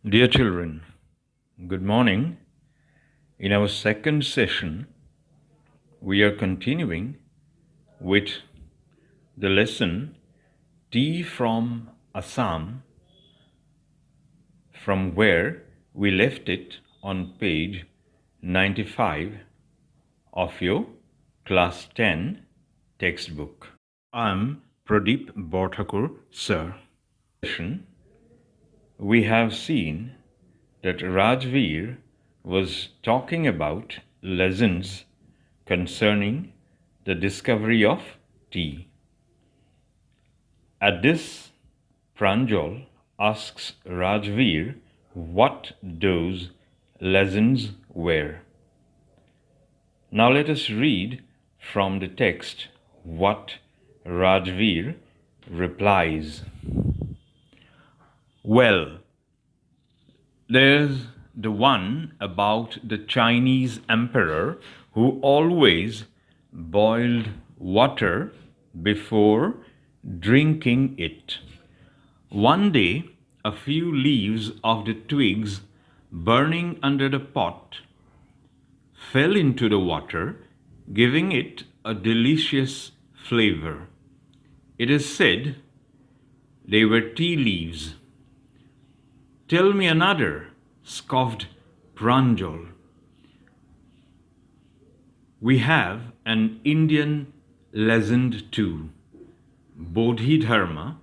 Dear children, good morning. In our second session, we are continuing with the lesson Tea from Assam, from where we left it on page 95 of your class 10 textbook. I'm Pradeep Borthakur, sir. We have seen that Rajveer was talking about lessons concerning the discovery of tea. At this, Pranjal asks Rajveer what those lessons were. Now let us read from the text what Rajveer replies. Well, there's the one about the Chinese emperor who always boiled water before drinking it. One day, a few leaves of the twigs burning under the pot fell into the water, giving it a delicious flavor. It is said they were tea leaves. Tell me another, scoffed Pranjal. We have an Indian legend too. Bodhidharma,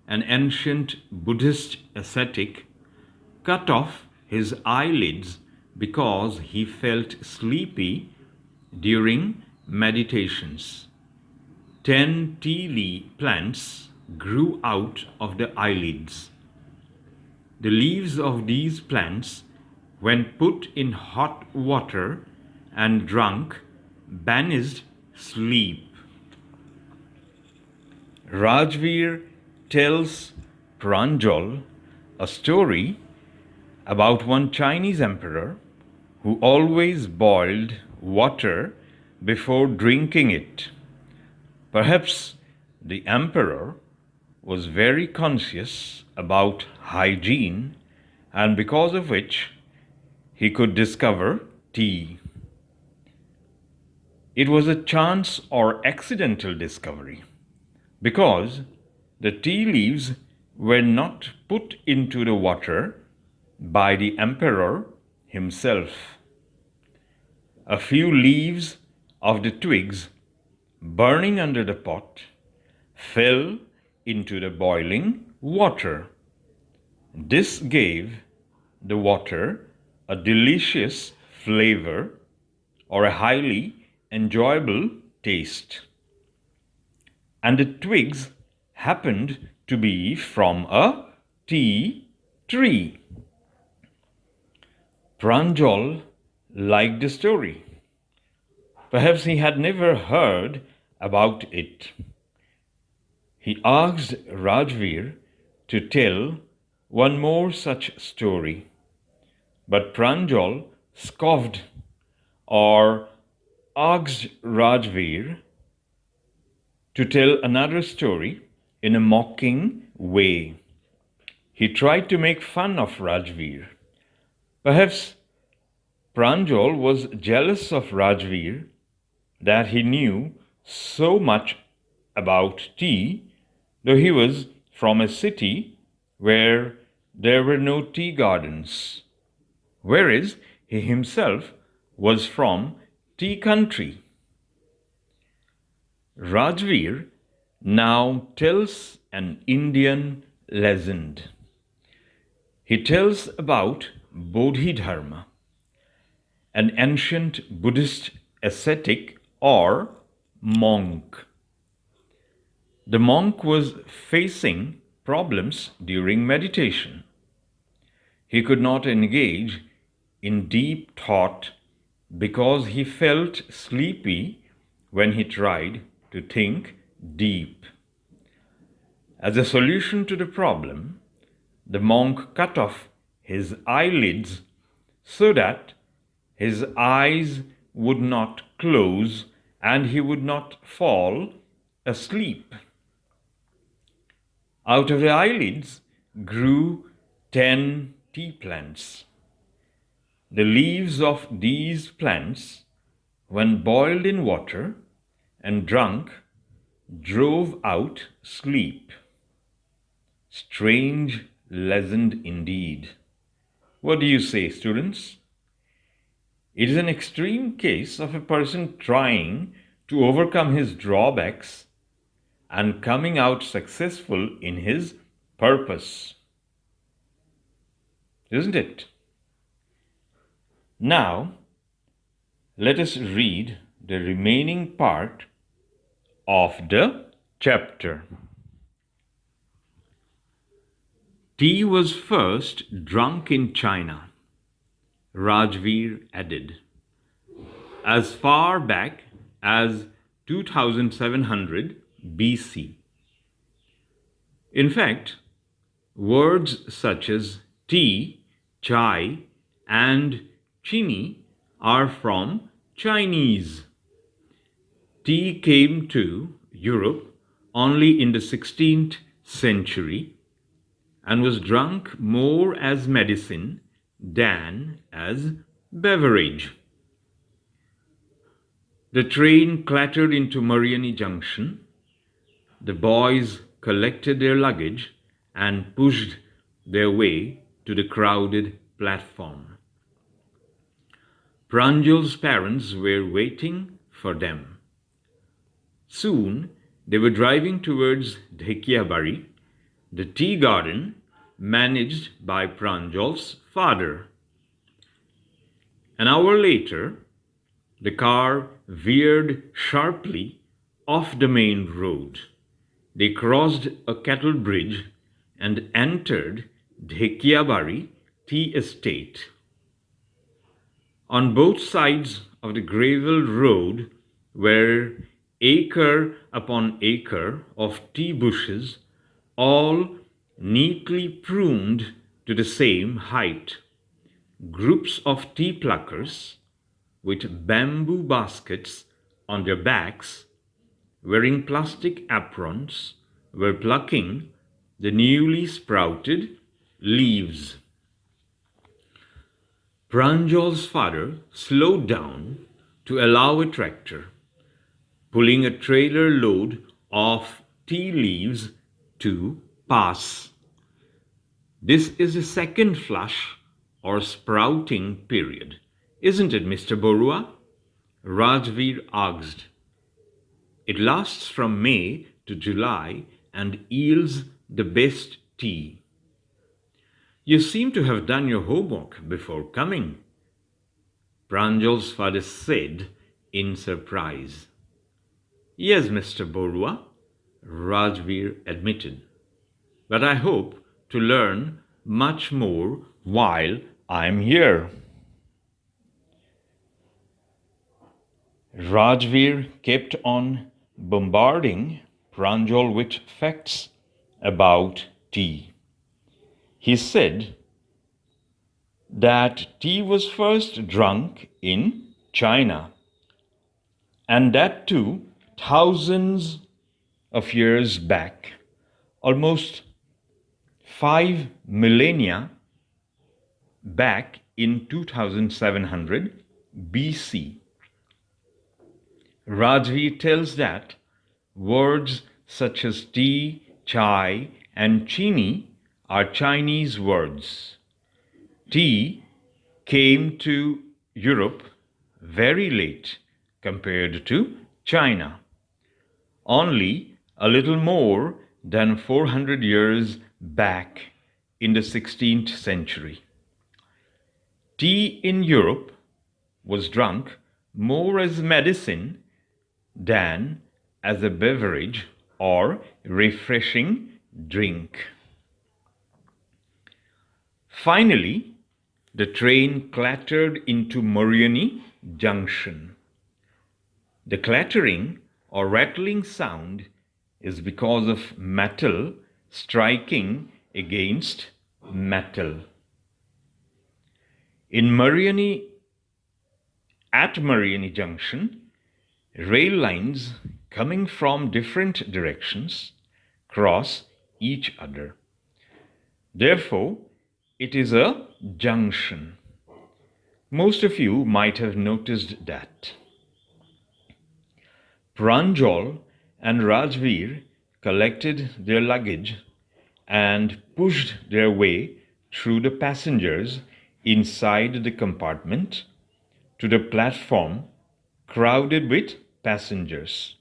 an ancient Buddhist ascetic, cut off his eyelids because he felt sleepy during meditations. 10 tea plants grew out of the eyelids. The leaves of these plants, when put in hot water and drunk, banished sleep. Rajveer tells Pranjal a story about one Chinese emperor who always boiled water before drinking it. Perhaps the emperor was very conscious about hygiene, and because of which he could discover tea. It was a chance or accidental discovery, because the tea leaves were not put into the water by the emperor himself. A few leaves of the twigs burning under the pot fell into the boiling water. This gave the water a delicious flavor or a highly enjoyable taste. And the twigs happened to be from a tea tree. Pranjal liked the story. Perhaps he had never heard about it. He asked Rajveer to tell one more such story, but Pranjal scoffed or asked Rajveer to tell another story in a mocking way. He tried to make fun of Rajveer. Perhaps Pranjal was jealous of Rajveer that he knew so much about tea, though he was from a city where there were no tea gardens, whereas he himself was from tea country. Rajveer now tells an Indian legend. He tells about Bodhidharma, an ancient Buddhist ascetic or monk. The monk was facing problems during meditation. He could not engage in deep thought because he felt sleepy when he tried to think deep. As a solution to the problem, the monk cut off his eyelids so that his eyes would not close and he would not fall asleep. Out of the eyelids grew 10 tea plants. The leaves of these plants, when boiled in water and drunk, drove out sleep. Strange legend indeed. What do you say, students? It is an extreme case of a person trying to overcome his drawbacks and coming out successful in his purpose. Isn't it? Now, let us read the remaining part of the chapter. Tea was first drunk in China, Rajveer added, as far back as 2700 BC. In fact, words such as tea, chai, and chini are from Chinese. Tea came to Europe only in the 16th century and was drunk more as medicine than as beverage. The train clattered into Mariani Junction. The boys collected their luggage and pushed their way to the crowded platform. Pranjal's parents were waiting for them. Soon they were driving towards Dhekiabari, the tea garden managed by Pranjal's father. An hour later, the car veered sharply off the main road. They crossed a cattle bridge and entered Dhekiabari Tea Estate. On both sides of the gravel road were acre upon acre of tea bushes, all neatly pruned to the same height. Groups of tea pluckers with bamboo baskets on their backs, wearing plastic aprons, were plucking the newly sprouted leaves. Pranjal's father slowed down to allow a tractor, pulling a trailer load of tea leaves to pass. This is the second flush or sprouting period, isn't it, Mr. Borua? Rajveer asked. It lasts from May to July and yields the best tea. You seem to have done your homework before coming, Pranjal's father said in surprise. Yes, Mr. Borua, Rajveer admitted, but I hope to learn much more while I am here. Rajveer kept on bombarding Pranjal with facts about tea. He said that tea was first drunk in China, and that too thousands of years back, almost 5 millennia back in 2700 BC. Rajveer tells that words such as tea, chai, and chini are Chinese words. Tea came to Europe very late compared to China, only a little more than 400 years back in the 16th century. Tea in Europe was drunk more as medicine than as a beverage or refreshing drink. Finally, the train clattered into Mariani Junction. The clattering or rattling sound is because of metal striking against metal. At Mariani Junction, rail lines coming from different directions cross each other. Therefore, it is a junction. Most of you might have noticed that. Pranjal and Rajveer collected their luggage and pushed their way through the passengers inside the compartment to the platform crowded with passengers.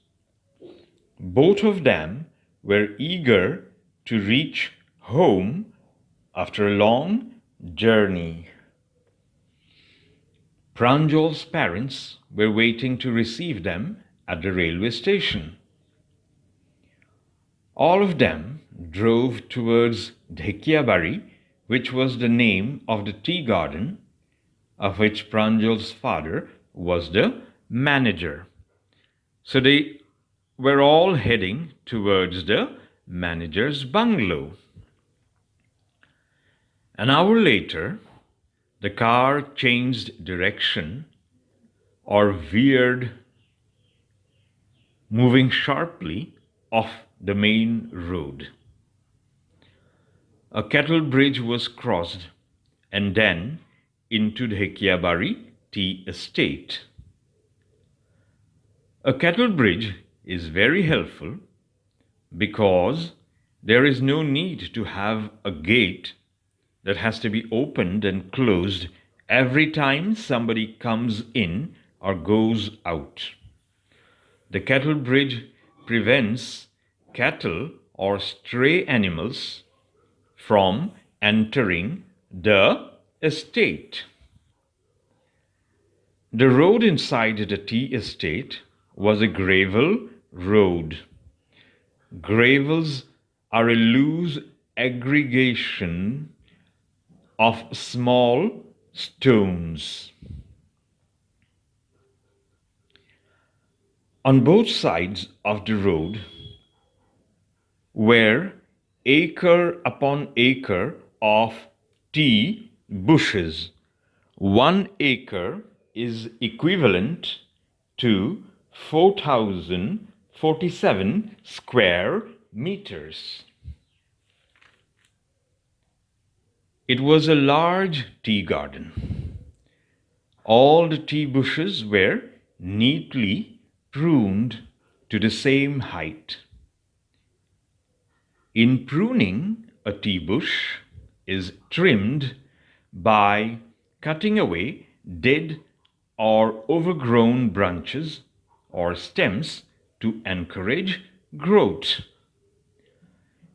Both of them were eager to reach home after a long journey. Pranjal's parents were waiting to receive them at the railway station. All of them drove towards Dhekiabari, which was the name of the tea garden of which Pranjal's father was the manager. So they were all heading towards the manager's bungalow. An hour later, the car changed direction or veered, moving sharply off the main road. A cattle bridge was crossed and then into the Dhekiabari tea estate. A cattle bridge is very helpful because there is no need to have a gate that has to be opened and closed every time somebody comes in or goes out. The cattle bridge prevents cattle or stray animals from entering the estate. The road inside the tea estate was a gravel road. Gravels are a loose aggregation of small stones. On both sides of the road were acre upon acre of tea bushes. 1 acre is equivalent to 4,047 square meters. It was a large tea garden. All the tea bushes were neatly pruned to the same height. In pruning, a tea bush is trimmed by cutting away dead or overgrown branches or stems to encourage growth.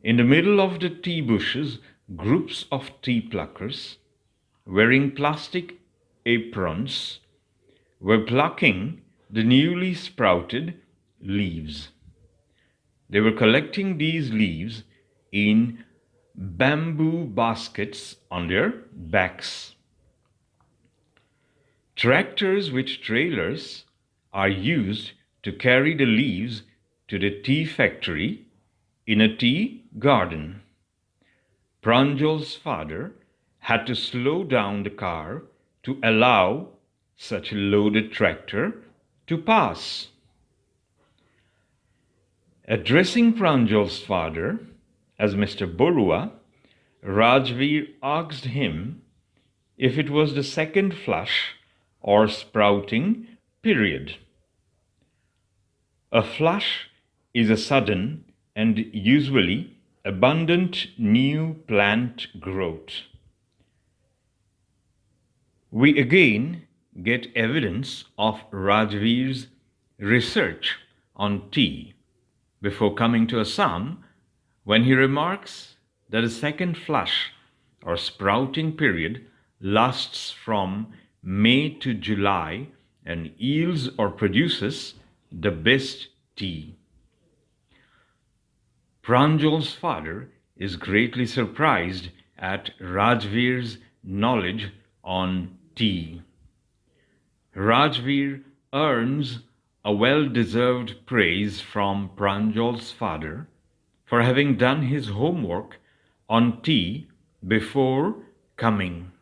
In the middle of the tea bushes, groups of tea pluckers wearing plastic aprons were plucking the newly sprouted leaves. They were collecting these leaves in bamboo baskets on their backs. Tractors with trailers are used to carry the leaves to the tea factory in a tea garden. Pranjal's father had to slow down the car to allow such a loaded tractor to pass. Addressing Pranjal's father as Mr. Borua, Rajveer asked him if it was the second flush or sprouting period. A flush is a sudden and usually abundant new plant growth. We again get evidence of Rajveer's research on tea before coming to Assam when he remarks that a second flush or sprouting period lasts from May to July and yields or produces the best tea. Pranjal's father is greatly surprised at Rajveer's knowledge on tea. Rajveer earns a well-deserved praise from Pranjal's father for having done his homework on tea before coming.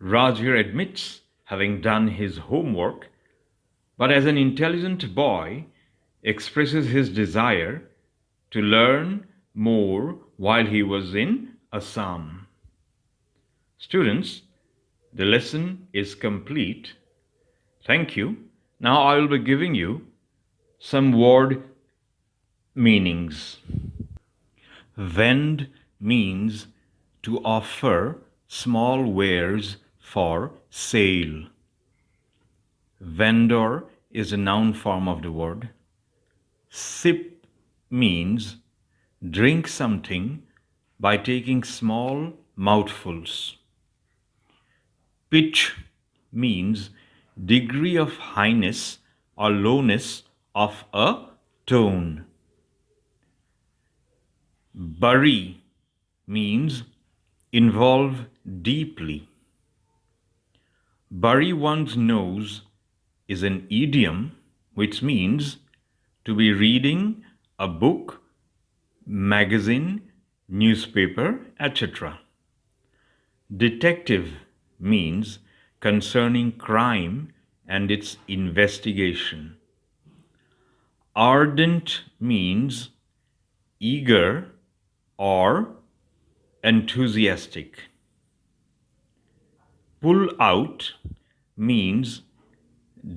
Rajveer admits having done his homework, but as an intelligent boy expresses his desire to learn more while he was in Assam. Students, the lesson is complete. Thank you. Now I will be giving you some word meanings. Vend means to offer small wares for sale. Vendor is a noun form of the word. Sip means drink something by taking small mouthfuls. Pitch means degree of highness or lowness of a tone. Bury means involve deeply. Bury one's nose is an idiom which means to be reading a book, magazine, newspaper, etc. Detective means concerning crime and its investigation. Ardent means eager or enthusiastic. Pull out means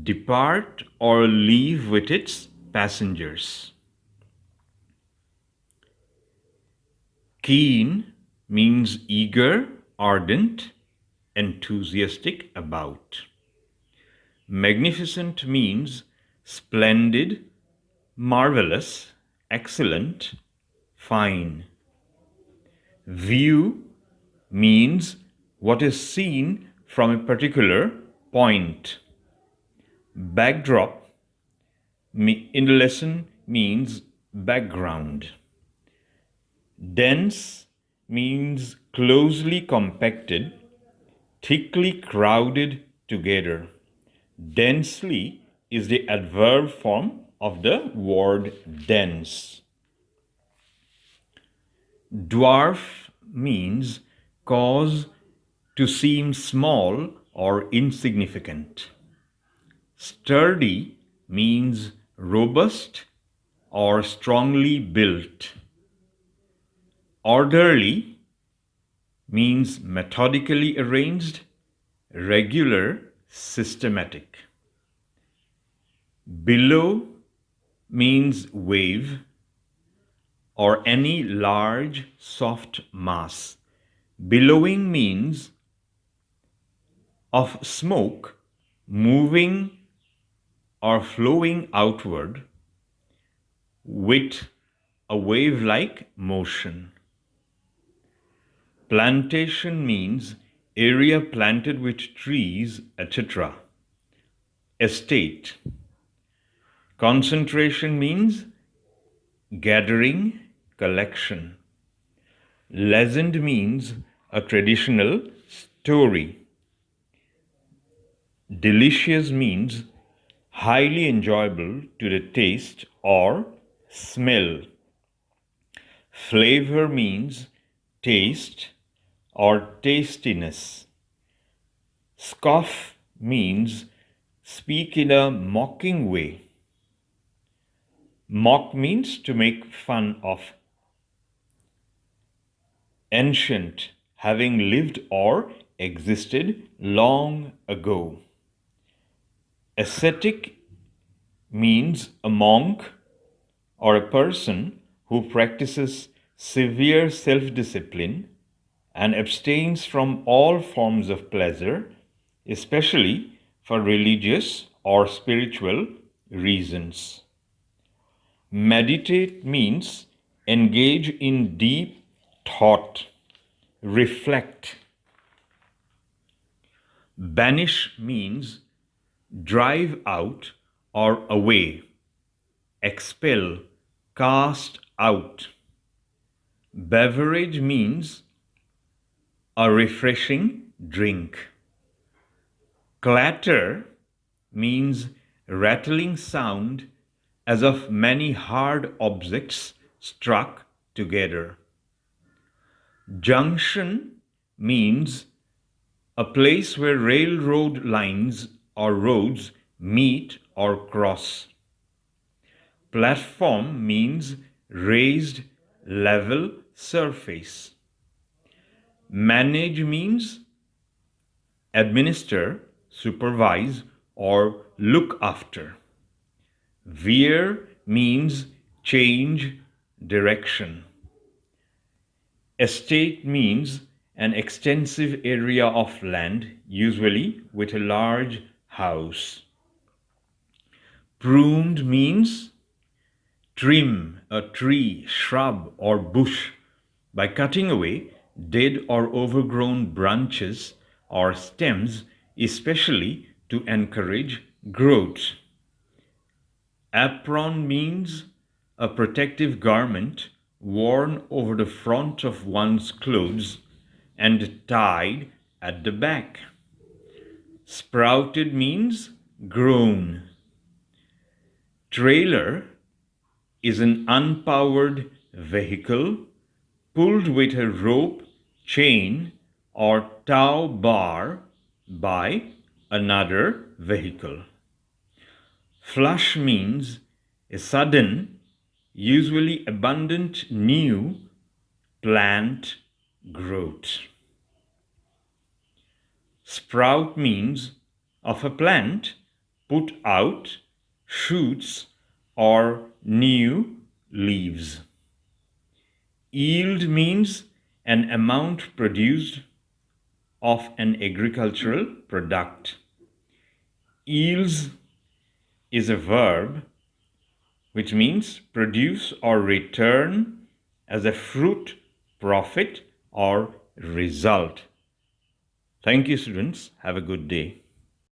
depart or leave with its passengers. Keen means eager, ardent, enthusiastic about. Magnificent means splendid, marvelous, excellent, fine. View means what is seen from a particular point. Backdrop in the lesson means background. Dense means closely compacted, thickly crowded together. Densely is the adverb form of the word dense. Dwarf means cause to seem small or insignificant. Sturdy means robust or strongly built. Orderly means methodically arranged, regular, systematic. Billow means wave or any large soft mass. Billowing means of smoke moving or flowing outward with a wave-like motion. Plantation means area planted with trees, etc. Estate. Concentration means gathering, collection. Legend means a traditional story. Delicious means highly enjoyable to the taste or smell. Flavor means taste or tastiness. Scoff means speak in a mocking way. Mock means to make fun of. Ancient, having lived or existed long ago. Ascetic means a monk or a person who practices severe self-discipline and abstains from all forms of pleasure, especially for religious or spiritual reasons. Meditate means engage in deep thought, reflect. Banish means drive out or away, expel, cast out. Beverage means a refreshing drink. Clatter means rattling sound as of many hard objects struck together. Junction means a place where railroad lines or roads meet or cross. Platform means raised level surface. Manage means administer, supervise, or look after. Veer means change direction. Estate means an extensive area of land, usually with a large house. Pruned means trim a tree, shrub, or bush by cutting away dead or overgrown branches or stems, especially to encourage growth. Apron means a protective garment worn over the front of one's clothes and tied at the back. Sprouted means grown. Trailer is an unpowered vehicle pulled with a rope, chain, or tow bar by another vehicle. Flush means a sudden, usually abundant new plant growth. Sprout means of a plant put out shoots or new leaves. Yield means an amount produced of an agricultural product. Yields is a verb which means produce or return as a fruit, profit, or result. Thank you, students. Have a good day.